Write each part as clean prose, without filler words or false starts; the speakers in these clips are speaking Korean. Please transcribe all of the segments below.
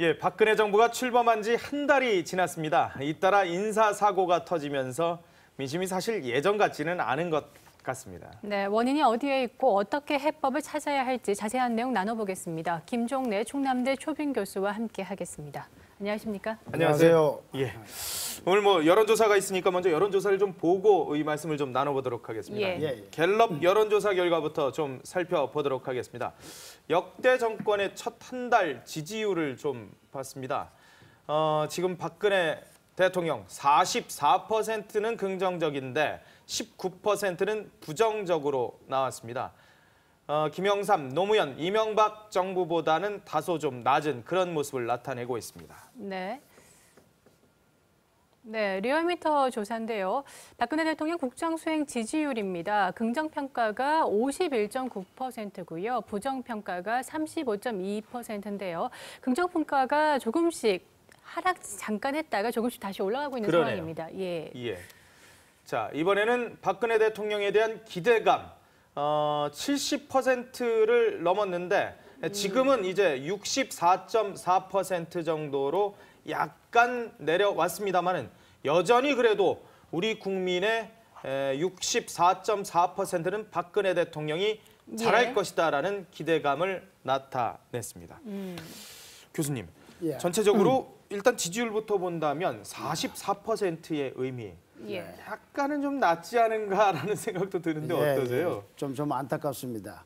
예, 박근혜 정부가 출범한 지 한 달이 지났습니다. 잇따라 인사사고가 터지면서 민심이 사실 예전 같지는 않은 것 같습니다. 네, 원인이 어디에 있고 어떻게 해법을 찾아야 할지 자세한 내용 나눠보겠습니다. 김종래 충남대 초빙 교수와 함께 하겠습니다. 안녕하십니까? 안녕하세요. 예. 오늘 여론조사가 있으니까 먼저 여론조사를 좀 보고 이 말씀을 좀 나눠보도록 하겠습니다. 예. 갤럽 여론조사 결과부터 좀 살펴보도록 하겠습니다. 역대 정권의 첫 한 달 지지율을 좀 봤습니다. 지금 박근혜 대통령 44%는 긍정적인데 19%는 부정적으로 나왔습니다. 김영삼, 노무현, 이명박 정부보다는 다소 좀 낮은 그런 모습을 나타내고 있습니다. 네, 리얼미터 조사인데요. 박근혜 대통령 국정수행 지지율입니다. 긍정평가가 51.9%고요. 부정평가가 35.2%인데요. 긍정평가가 조금씩 하락 잠깐 했다가 조금씩 다시 올라가고 있는 상황입니다. 예. 자, 이번에는 박근혜 대통령에 대한 기대감 70%를 넘었는데 지금은 이제 64.4% 정도로 약간 내려왔습니다만은 여전히 그래도 우리 국민의 64.4%는 박근혜 대통령이 잘할 것이다라는 기대감을 나타냈습니다. 교수님, 전체적으로 일단 지지율부터 본다면 44%의 의미 약간은 좀 낮지 않은가라는 생각도 드는데 어떠세요? 좀 안타깝습니다.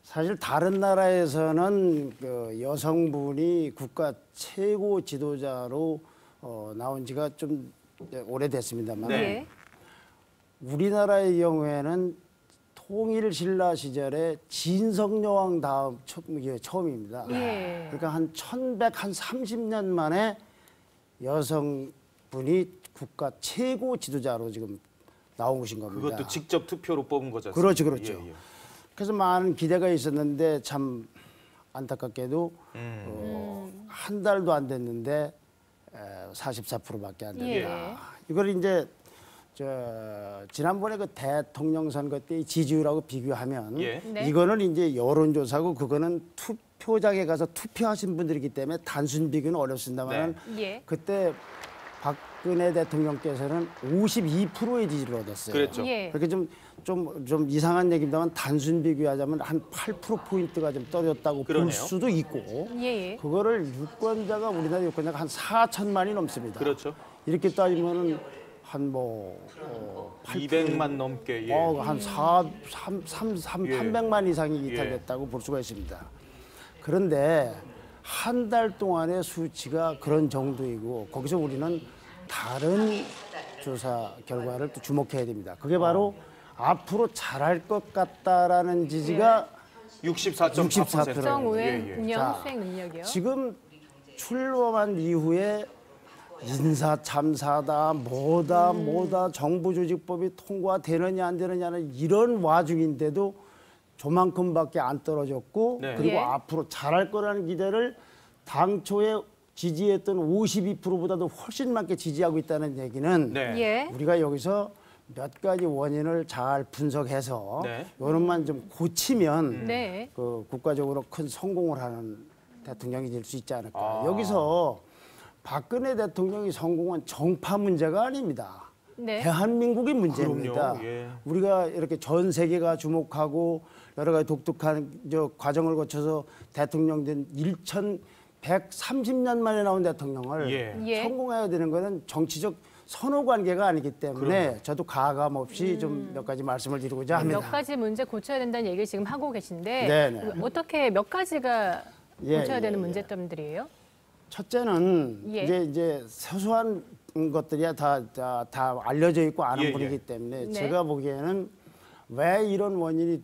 사실 다른 나라에서는 그 여성분이 국가 최고 지도자로 나온 지가 좀 오래됐습니다만 우리나라의 경우에는 통일 신라 시절에 진성여왕 다음 처음입니다. 그러니까 한 1130년 만에 여성분이 국가 최고 지도자로 지금 나온 것인 겁니다. 그것도 직접 투표로 뽑은 거죠. 그렇죠. 그래서 많은 기대가 있었는데 참 안타깝게도 한 달도 안 됐는데 44%밖에 안 됩니다. 이걸 이제 지난번에 그 대통령 선거 때의 지지율하고 비교하면 이거는 이제 여론조사고 그거는 투표장에 가서 투표하신 분들이기 때문에 단순 비교는 어렵습니다만 그때 박근혜 대통령께서는 52%의 지지를 얻었어요. 그랬죠. 그렇게 좀 이상한 얘기입니다만 단순 비교하자면 한 8%포인트가 좀 떨어졌다고 볼 수도 있고 그거를 유권자가 우리나라 유권자가 한 4천만이 넘습니다. 그렇죠. 이렇게 따지면은 한 200만 넘게 한 300만 이상이 이탈됐다고 볼 수가 있습니다. 그런데 한 달 동안의 수치가 그런 정도이고 거기서 우리는 다른 조사 결과를 또 주목해야 됩니다. 그게 바로 앞으로 잘할 것 같다라는 지지가 64.4%. 국정 수행 능력이요. 지금 출범한 이후에 인사 참사다 뭐다 정부조직법이 통과되느냐 안 되느냐는 이런 와중인데도 저만큼밖에 안 떨어졌고 그리고 앞으로 잘할 거라는 기대를 당초에 지지했던 52%보다도 훨씬 많게 지지하고 있다는 얘기는 우리가 여기서 몇 가지 원인을 잘 분석해서 이런만 좀 고치면 그 국가적으로 큰 성공을 하는 대통령이 될 수 있지 않을까. 여기서 박근혜 대통령이 성공한 정파 문제가 아닙니다. 대한민국의 문제입니다. 우리가 이렇게 전 세계가 주목하고 여러 가지 독특한 과정을 거쳐서 대통령 된 1130년 만에 나온 대통령을 성공해야 되는 것은 정치적 선호 관계가 아니기 때문에 저도 가감 없이 좀 몇 가지 말씀을 드리고자 합니다. 몇 가지 문제 고쳐야 된다는 얘기를 지금 하고 계신데 어떻게 몇 가지가 고쳐야 되는 문제점들이에요? 첫째는 이제 소소한 것들이야 다 알려져 있고 아는 분이기 때문에 제가 보기에는 왜 이런 원인이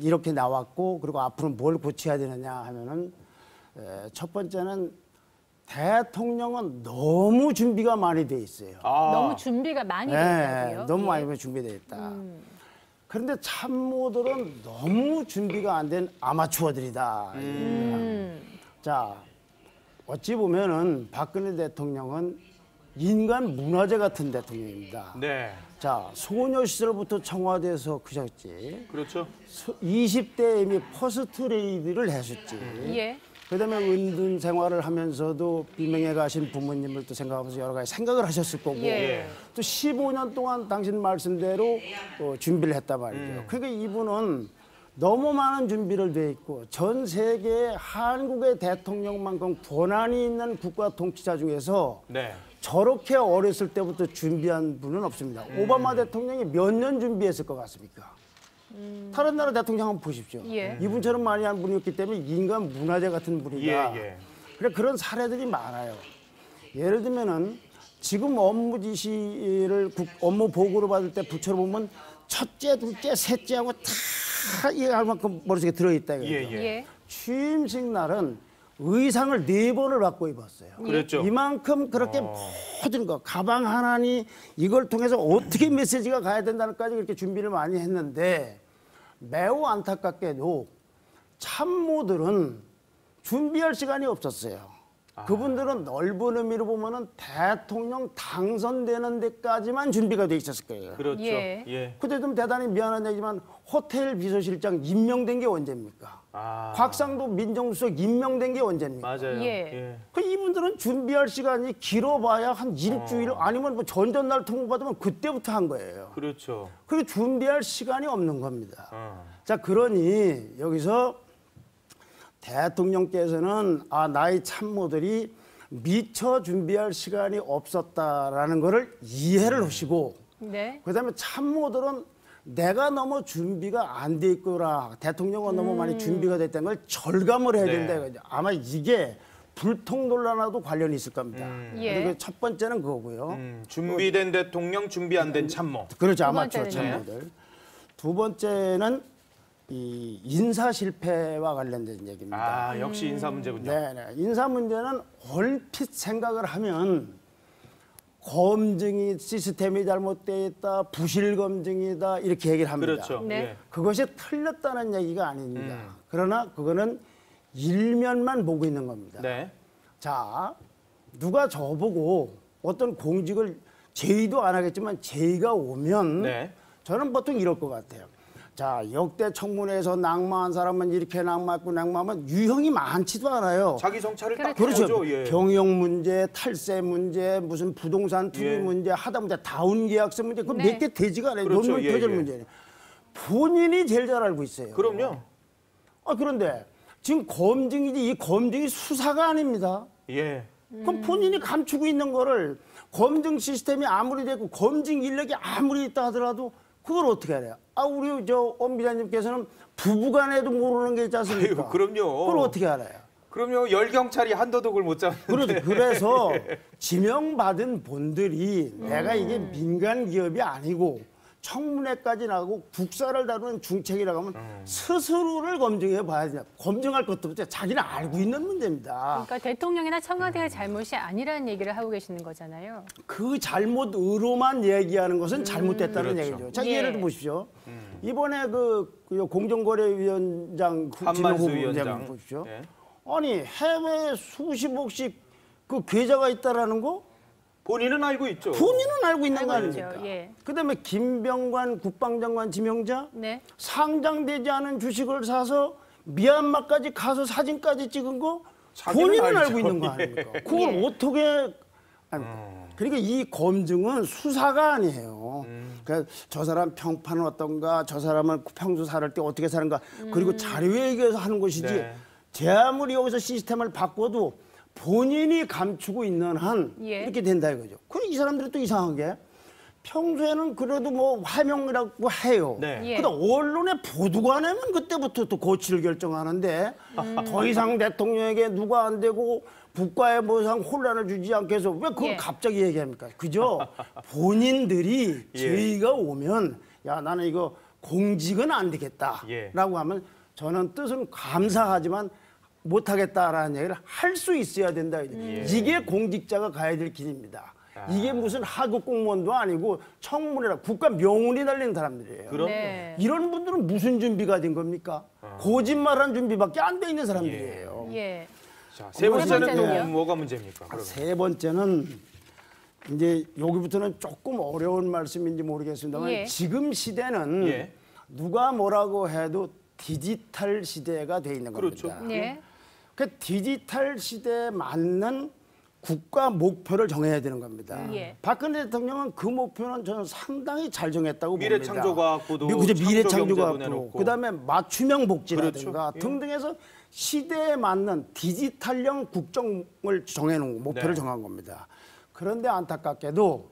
이렇게 나왔고 그리고 앞으로 뭘 고쳐야 되느냐 하면은 첫 번째는 대통령은 너무 준비가 많이 돼 있어요. 너무 준비가 많이 돼 있다고요? 너무 많이 준비돼 있다. 그런데 참모들은 너무 준비가 안 된 아마추어들이다. 자, 어찌 보면은 박근혜 대통령은 인간 문화재 같은 대통령입니다. 자, 소녀 시절부터 청와대에서 크셨지. 그렇죠. 20대 이미 퍼스트 레이디를 했었지. 그다음에 은둔 생활을 하면서도 비명에 가신 부모님을 또 생각하면서 여러 가지 생각을 하셨을 거고 예. 또 15년 동안 당신 말씀대로 준비를 했단 말이죠. 그러니까 이분은 너무 많은 준비를 돼 있고 전 세계 한국의 대통령만큼 권한이 있는 국가 통치자 중에서 네. 저렇게 어렸을 때부터 준비한 분은 없습니다. 오바마 대통령이 몇 년 준비했을 것 같습니까? 다른 나라 대통령 한번 보십시오. 예. 이분처럼 많이 한 분이었기 때문에 인간 문화재 같은 분이다. 예. 그래 그런 사례들이 많아요. 예를 들면은 지금 업무 지시를 업무 보고를 받을 때 부처로 보면 첫째, 둘째, 셋째하고 다 이해할 만큼 머릿속에 들어있다 이거죠. 예. 취임식 날은 의상을 4번을 바꿔 입었어요. 그랬죠. 이만큼 그렇게 모든 거 가방 하나니 이걸 통해서 어떻게 메시지가 가야 된다는까지 그렇게 준비를 많이 했는데 매우 안타깝게도 참모들은 준비할 시간이 없었어요. 그분들은 넓은 의미로 보면은 대통령 당선되는 데까지만 준비가 돼 있었을 거예요. 그렇죠. 예. 그때 좀 대단히 미안한 얘기지만 호텔 비서실장 임명된 게 언제입니까? 곽상도 민정수석 임명된 게 언제입니까? 맞아요. 예. 그 이분들은 준비할 시간이 길어봐야 한 일주일 아니면 뭐 전전날 통보받으면 그때부터 한 거예요. 그렇죠. 그리고 준비할 시간이 없는 겁니다. 어. 자, 그러니 여기서 대통령께서는 나의 참모들이 미처 준비할 시간이 없었다라는 거를 이해를 하시고 네. 그다음에 참모들은 내가 너무 준비가 안 돼 있구나. 대통령은 너무 많이 준비가 됐다는 걸 절감을 해야 된다 이거죠. 아마 이게 불통 논란하고도 관련이 있을 겁니다. 예. 그리고 첫 번째는 그거고요. 준비된 대통령, 준비 안 된 참모. 그렇죠. 두 아마추어 번째는요? 참모들. 두 번째는 이 인사 실패와 관련된 얘기입니다. 역시 인사 문제군요. 네. 인사 문제는 얼핏 생각을 하면 검증이 시스템이 잘못되어 있다, 부실 검증이다 이렇게 얘기를 합니다. 그렇죠. 네. 예. 그것이 틀렸다는 얘기가 아닙니다. 그러나 그거는 일면만 보고 있는 겁니다. 네. 자, 누가 저보고 어떤 공직을 제의도 안 하겠지만 제의가 오면 네. 저는 보통 이럴 것 같아요. 자, 역대 청문회에서 낙마한 사람은 이렇게 낙마했고 낙마하면 유형이 많지도 않아요. 자기 성찰을 딱 그렇죠. 해보죠. 예. 병역 문제, 탈세 문제, 무슨 부동산 투기 예. 문제, 하다못해 다운 계약서 문제, 그건 네. 몇 개 되지가 않아요. 그렇죠. 논문 예, 표절 예. 문제는. 본인이 제일 잘 알고 있어요. 그럼요. 그런데 지금 검증이지 이 검증이 수사가 아닙니다. 예. 그럼 본인이 감추고 있는 거를 검증 시스템이 아무리 되고 검증 인력이 아무리 있다 하더라도 그걸 어떻게 알아요? 우리 엄 기자님께서는 부부간에도 모르는 게 있지 않습니까? 아이고, 그럼요. 그걸 어떻게 알아요? 그럼요. 열경찰이 한도둑을 못 잡는데. 그래서 지명받은 분들이 내가 이게 민간 기업이 아니고 청문회까지 나가고 국사를 다루는 중책이라고 하면 스스로를 검증해 봐야 돼요. 검증할 것도 없죠. 자기는 알고 있는 문제입니다. 그러니까 대통령이나 청와대의 잘못이 아니라는 얘기를 하고 계시는 거잖아요. 그 잘못으로만 얘기하는 것은 잘못됐다는 그렇죠. 얘기죠. 자, 예. 예를 들어 보십시오. 이번에 그 공정거래위원장 한만수 진호 위원장. 후보자 보십시오. 예. 아니 해외 수십억씩 그 계좌가 있다라는 거 본인은 알고 있죠. 본인은 알고 있는 거 알고 있죠. 아닙니까? 예. 그다음에 김병관 국방장관 지명자 네. 상장되지 않은 주식을 사서 미얀마까지 가서 사진까지 찍은 거 자기는 본인은 알죠. 알고 있는 거 아닙니까? 그걸 예. 어떻게 그러니까 이 검증은 수사가 아니에요. 그러니까 저 사람 평판은 어떤가, 저 사람은 평소 살을 때 어떻게 사는가, 그리고 자료에 의해서 하는 것이지. 네. 제 아무리 여기서 시스템을 바꿔도 본인이 감추고 있는 한 예. 이렇게 된다 이거죠. 그리고 이 사람들이 또 이상한 게 평소에는 그래도 뭐 해명이라고 해요. 네. 예. 근데 언론에 보도가 내면 그때부터 또 고치를 결정하는데 더 이상 대통령에게 누가 안 되고 국가에 뭐 이상 혼란을 주지 않게 해서 왜 그걸 예. 갑자기 얘기합니까? 그죠? 본인들이 예. 제의가 오면 야 나는 이거 공직은 안 되겠다라고 예. 하면 저는 뜻은 감사하지만 못하겠다라는 얘기를 할 수 있어야 된다. 이게 공직자가 가야 될 길입니다. 이게 무슨 하급 공무원도 아니고 청문회라 국가 명운이 달린 사람들이에요. 그럼요. 네. 이런 분들은 무슨 준비가 된 겁니까? 거짓말한 준비밖에 안 돼 있는 사람들이에요. 예. 자, 세 번째는 또 번째는요? 뭐가 문제입니까? 그러면? 세 번째는 이제 여기부터는 조금 어려운 말씀인지 모르겠습니다만 예. 지금 시대는 예. 누가 뭐라고 해도 디지털 시대가 돼 있는 그렇죠. 겁니다. 네. 그 디지털 시대에 맞는 국가 목표를 정해야 되는 겁니다. 예. 박근혜 대통령은 그 목표는 저는 상당히 잘 정했다고 봅니다. 미래창조과학부도 미래창조과학부, 내놓고. 그다음에 맞춤형 복지라든가 그렇죠. 예. 등등해서 시대에 맞는 디지털형 국정을 정해놓은 목표를 네. 정한 겁니다. 그런데 안타깝게도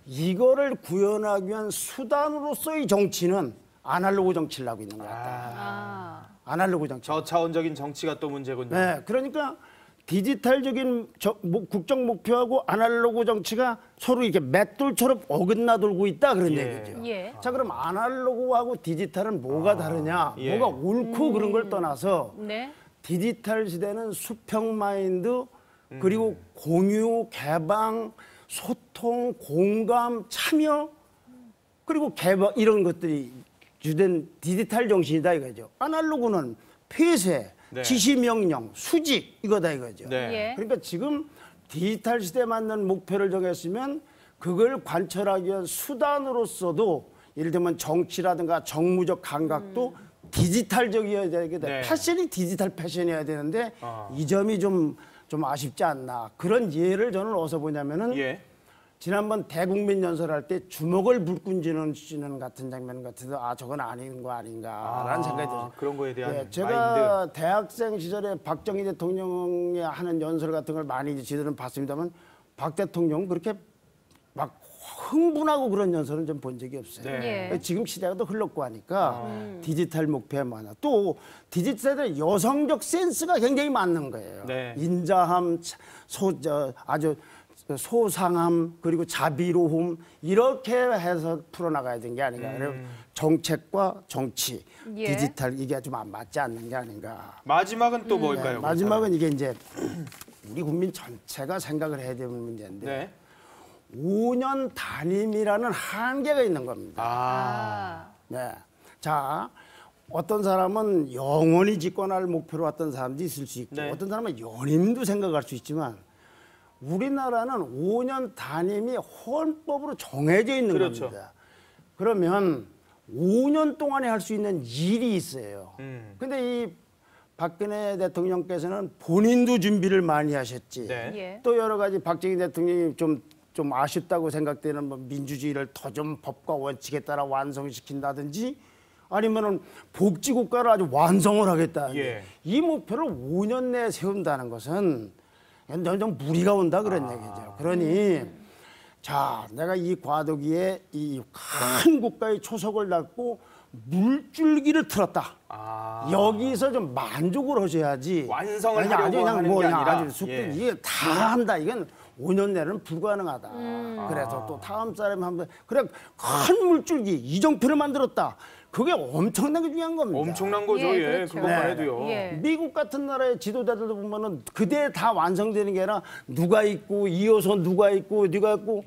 이거를 구현하기 위한 수단으로서의 정치는 아날로그 정치를 하고 있는 것 같다. 아날로그 정치. 저차원적인 정치가 또 문제군요. 네, 그러니까 디지털적인 국정 목표하고 아날로그 정치가 서로 이렇게 맷돌처럼 어긋나 돌고 있다 그런 예. 얘기죠. 예. 자, 그럼 아날로그하고 디지털은 뭐가 다르냐? 예. 뭐가 옳고 그런 걸 떠나서 네. 디지털 시대는 수평 마인드 그리고 공유, 개방, 소통, 공감, 참여 그리고 개방 이런 것들이 주된 디지털 정신이다 이거죠. 아날로그는 폐쇄, 네. 지시 명령, 수직 이거다 이거죠. 네. 예. 그러니까 지금 디지털 시대에 맞는 목표를 정했으면 그걸 관철하기 위한 수단으로서도 예를 들면 정치라든가 정무적 감각도 디지털적이어야 되게 돼. 네. 패션이 디지털 패션이어야 되는데 아. 이 점이 좀 아쉽지 않나. 그런 예를 저는 어디서 보냐면은 예. 지난번 대국민 연설할 때 주먹을 불끈 쥐는 같은 장면 같아서 아 저건 아닌 거 아닌가라는 생각이 들어요. 그런 거에 대한 예, 제가 대학생 시절에 박정희 대통령이 하는 연설 같은 걸 많이 지들은 봤습니다만 박 대통령 그렇게 막 흥분하고 그런 연설은 좀 본 적이 없어요. 네. 예. 지금 시대가 또 흘렀고 하니까 디지털 목표에 많아. 또 디지털의 여성적 센스가 굉장히 맞는 거예요. 네. 인자함, 아주 소상함 그리고 자비로움 이렇게 해서 풀어나가야 되는 게 아닌가. 그리고 정책과 정치, 예. 디지털 이게 좀 안 맞지 않는 게 아닌가. 마지막은 또 뭘까요? 마지막은 이게 이제 우리 국민 전체가 생각을 해야 되는 문제인데 네. 5년 단임이라는 한계가 있는 겁니다. 아. 네. 자, 어떤 사람은 영원히 집권할 목표로 왔던 사람도 있을 수 있고 네. 어떤 사람은 연임도 생각할 수 있지만 우리나라는 5년 단임이 헌법으로 정해져 있는 그렇죠. 겁니다. 그러면 5년 동안에 할 수 있는 일이 있어요. 근데 이 박근혜 대통령께서는 본인도 준비를 많이 하셨지. 네. 예. 또 여러 가지 박정희 대통령이 좀 아쉽다고 생각되는 뭐 민주주의를 더 좀 법과 원칙에 따라 완성시킨다든지 아니면은 복지국가를 아주 완성을 하겠다. 예. 이 목표를 5년 내에 세운다는 것은 좀 무리가 온다 그런 얘기죠. 그러니 자, 내가 이 과도기에 이 큰 국가의 초석을 닫고 물줄기를 틀었다. 여기서 좀 만족을 하셔야지. 완성을 아니, 하려고 아주 그냥 하는 뭐 게 그냥 아니라. 아주 숙 예. 이게 다 한다. 이건 5년 내는 불가능하다. 그래서 또 다음 사람이 한번 그래 큰 물줄기 이정표를 만들었다. 그게 엄청나게 중요한 겁니다. 엄청난 거죠. 예, 예, 그렇죠. 그것만 네. 해도요. 예. 미국 같은 나라의 지도자들도 보면은 그대 다 완성되는 게 아니라 누가 있고 이어서 누가 있고 누가 있고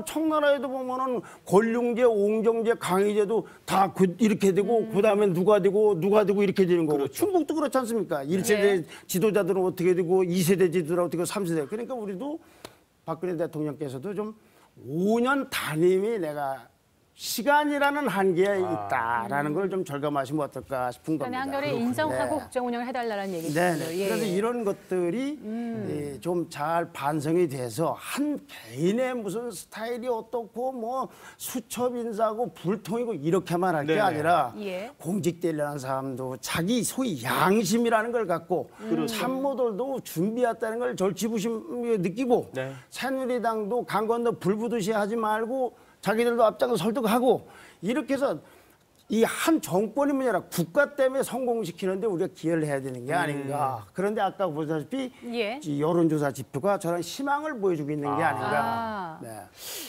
청나라에도 보면은 권룡제, 옹정제, 강희제도 다 이렇게 되고 그다음에 누가 되고 이렇게 되는 거고 중국도 그렇지 않습니까? 1세대 지도자들은 어떻게 되고 2세대 지도자는 어떻게 되고 3세대 그러니까 우리도 박근혜 대통령께서도 좀 5년 단임이 내가 시간이라는 한계에 있다라는 걸 좀 절감하시면 어떨까 싶은 시간의 겁니다. 한계를 인정하고 네. 국정 운영을 해달라는 얘기죠. 네. 예. 그래서 이런 것들이 좀 잘 반성이 돼서 한 개인의 무슨 스타일이 어떻고 뭐 수첩 인사고 불통이고 이렇게만 할 게 네네. 아니라 예. 공직되려는 사람도 자기 소위 양심이라는 걸 갖고 참모들도 준비했다는 걸 절치부심 느끼고 네. 새누리당도 강 건너 불 부듯이 하지 말고 자기들도 앞장서 설득하고 이렇게 해서 이 한 정권이 아니라 국가 때문에 성공시키는데 우리가 기여를 해야 되는 게 아닌가. 그런데 아까 보다시피 예. 이 여론조사 지표가 저런 희망을 보여주고 있는 게 아닌가. 아. 네.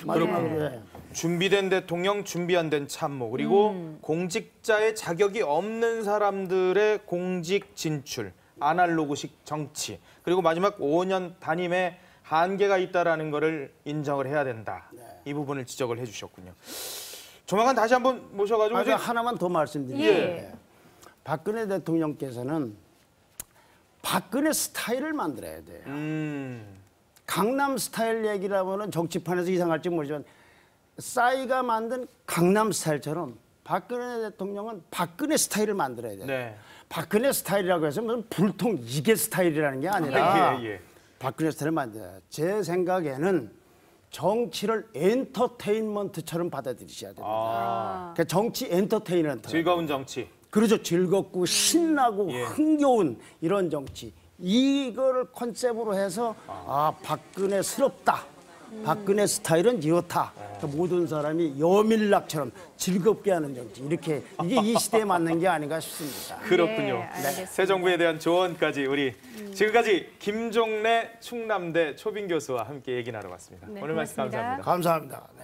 마지막으로 준비된 대통령, 준비 안 된 참모, 그리고 공직자의 자격이 없는 사람들의 공직 진출, 아날로그식 정치, 그리고 마지막 5년 단임에 한계가 있다라는 것을 인정을 해야 된다. 이 부분을 지적을 해주셨군요. 조만간 다시 한번 모셔가지고 제가 하나만 더 말씀드릴게요. 예. 박근혜 대통령께서는 박근혜 스타일을 만들어야 돼요. 강남 스타일 얘기를 하면은 정치판에서 이상할지 모르지만 싸이가 만든 강남 스타일처럼 박근혜 대통령은 박근혜 스타일을 만들어야 돼요. 네. 박근혜 스타일이라고 해서 무슨 불통 이게 스타일이라는 게 아니라 예. 박근혜 스타일을 만들어요. 제 생각에는 정치를 엔터테인먼트처럼 받아들이셔야 됩니다. 그러니까 정치 엔터테인먼트. 즐거운 정치. 그렇죠. 즐겁고 신나고 예. 흥겨운 이런 정치. 이거를 컨셉으로 해서 박근혜스럽다. 박근혜 스타일은 이렇다. 그러니까 모든 사람이 여밀락처럼 즐겁게 하는 정치. 이게 이 시대에 맞는 게 아닌가 싶습니다. 그렇군요. 네, 알겠습니다. 새 정부에 대한 조언까지 우리 지금까지 김종래 충남대 초빙 교수와 함께 얘기 나눠봤습니다. 네, 오늘 말씀 고맙습니다. 감사합니다. 감사합니다.